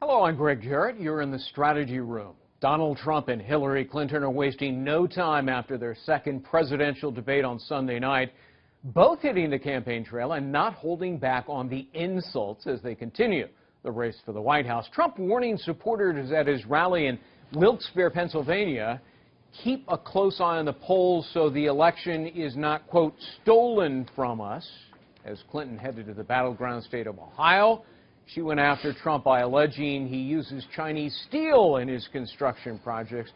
Hello, I'm Greg Jarrett. You're in the strategy room. Donald Trump and Hillary Clinton are wasting no time after their second presidential debate on Sunday night, both hitting the campaign trail and not holding back on the insults as they continue the race for the White House. Trump warning supporters at his rally in Wilkes-Barre, Pennsylvania, keep a close eye on the polls so the election is not, quote, stolen from us. As Clinton headed to the battleground state of Ohio, she went after Trump by alleging he uses Chinese steel in his construction projects.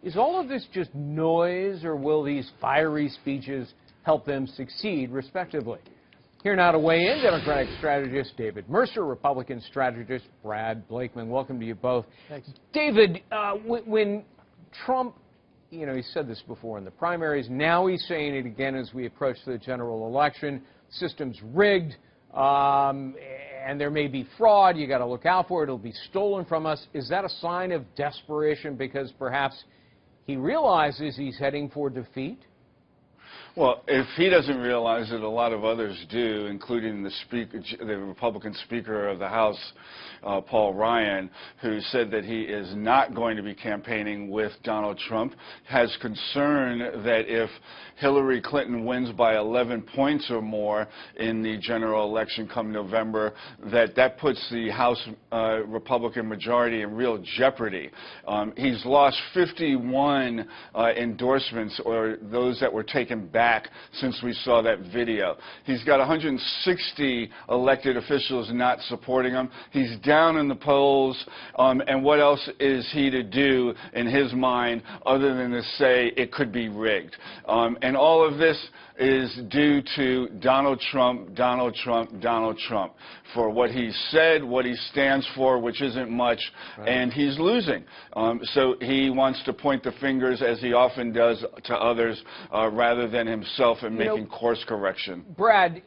Is all of this just noise, or will these fiery speeches help them succeed, respectively? Here now to weigh in, Democratic strategist David Mercer, Republican strategist Brad Blakeman. Welcome to you both. Thanks. David, when Trump, he said this before in the primaries, now he's saying it again as we approach the general election, system's rigged, and there may be fraud, you got to look out for it, it'll be stolen from us. Is that a sign of desperation because perhaps he realizes he's heading for defeat? Well, if he doesn't realize it, a lot of others do, including the Republican Speaker of the House, Paul Ryan, who said that he is not going to be campaigning with Donald Trump, has concern that if Hillary Clinton wins by 11 points or more in the general election come November, that puts the House Republican majority in real jeopardy. He's lost 51 endorsements, or those that were taken back since we saw that video. He's got 160 elected officials not supporting him. He's down in the polls, and what else is he to do in his mind other than to say it could be rigged? And all of this is due to Donald Trump, Donald Trump, Donald Trump, for what he said, what he stands for, which isn't much, right. And he's losing. So he wants to point the fingers, as he often does, to others rather than himself and making course correction. Brad,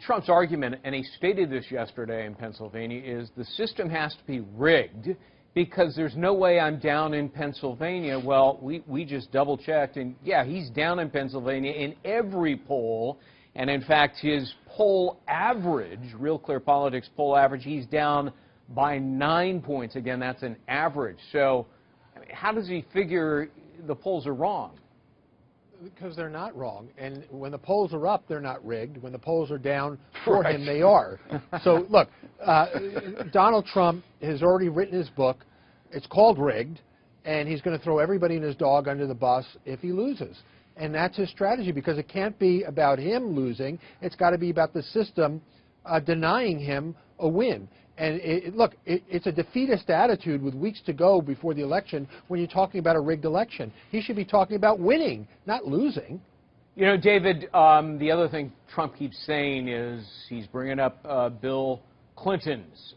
Trump's argument, and he stated this yesterday in Pennsylvania, is the system has to be rigged because there's no way I'm down in Pennsylvania. Well, we just double-checked, and yeah, he's down in Pennsylvania in every poll, and in fact, his poll average, Real Clear Politics poll average, he's down by 9 points. Again, that's an average. So how does he figure the polls are wrong? Because they're not wrong. And when the polls are up, they're not rigged. When the polls are down for him, they are. So, look, Donald Trump has already written his book. It's called Rigged, and he's going to throw everybody and his dog under the bus if he loses. And that's his strategy, because it can't be about him losing. It's got to be about the system denying him a win. And it's a defeatist attitude with weeks to go before the election when you're talking about a rigged election. He should be talking about winning, not losing. You know, David, the other thing Trump keeps saying is he's bringing up Bill Clinton's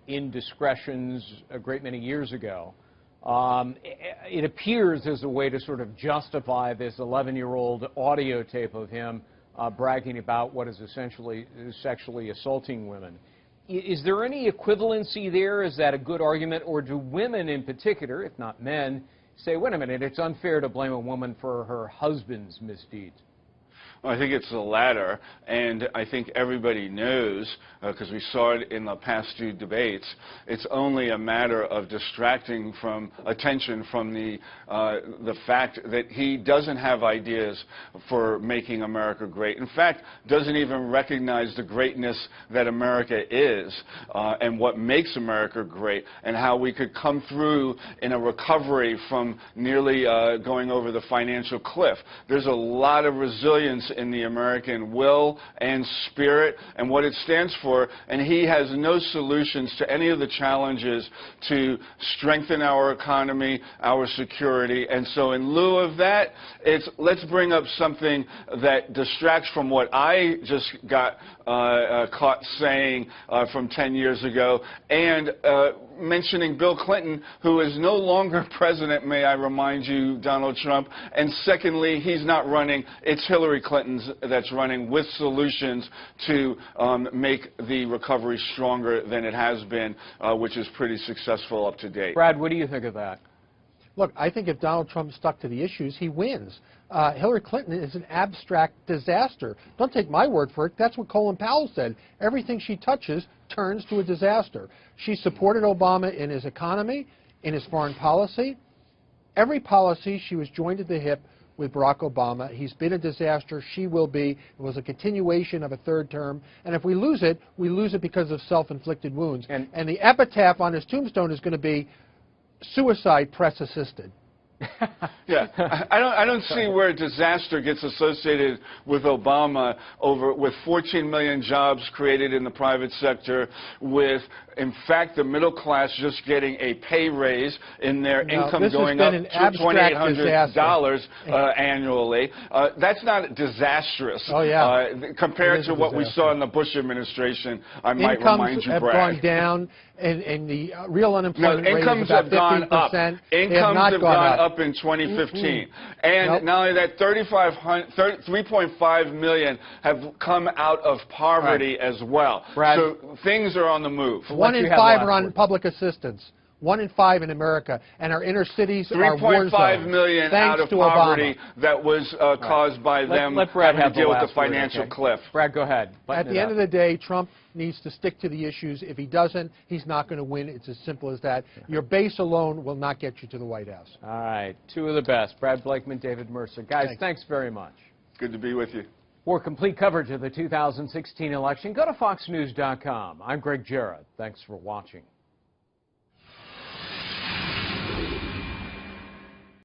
indiscretions a great many years ago. It appears as a way to sort of justify this 11-year-old audio tape of him bragging about what is essentially sexually assaulting women. Is there any equivalency there? Is that a good argument? Or do women in particular, if not men, say, wait a minute, it's unfair to blame a woman for her husband's misdeeds? I think it's the latter, and I think everybody knows, because we saw it in the past two debates, it's only a matter of distracting from attention from the fact that he doesn't have ideas for making America great. In fact, doesn't even recognize the greatness that America is and what makes America great, and how we could come through in a recovery from nearly going over the financial cliff. There's a lot of resilience in the American will and spirit and what it stands for, and he has no solutions to any of the challenges to strengthen our economy, our security. And so in lieu of that, it's let's bring up something that distracts from what I just got caught saying from 10 years ago, and mentioning Bill Clinton, who is no longer president, may I remind you, Donald Trump. And secondly, he's not running. It's Hillary Clinton that's running with solutions to make the recovery stronger than it has been, which is pretty successful up to date. Brad, what do you think of that? Look, I think if Donald Trump stuck to the issues, he wins. Hillary Clinton is an abstract disaster. Don't take my word for it. That's what Colin Powell said. Everything she touches turns to a disaster. She supported Obama in his economy, in his foreign policy. Every policy, she was joined at the hip with Barack Obama. He's been a disaster. She will be. It was a continuation of a third term. And if we lose it because of self-inflicted wounds. And the epitaph on his tombstone is going to be suicide press assisted. Yeah, I don't see where disaster gets associated with Obama with 14 million jobs created in the private sector, with, in fact, the middle class just getting a pay raise in their income going up to $2,800 annually. That's not disastrous. Oh, yeah. Compared to what we saw in the Bush administration, I might remind you, Brad. Incomes have gone down, and the real unemployment rate is about 15%. Incomes have gone up in 2015. And not only that, 3.5 million have come out of poverty as well. Brad, so things are on the move. 1 in 5 are on public assistance. 1 in 5 in America, and our inner cities are war zones. 3.5 million out of poverty Obama. That was caused by them having to deal with the financial cliff. Brad, go ahead. At the end of the day, Trump needs to stick to the issues. If he doesn't, he's not going to win. It's as simple as that. Your base alone will not get you to the White House. All right, two of the best, Brad Blakeman, David Mercer. Guys, thanks very much. Good to be with you. For complete coverage of the 2016 election, go to foxnews.com. I'm Greg Jarrett. Thanks for watching.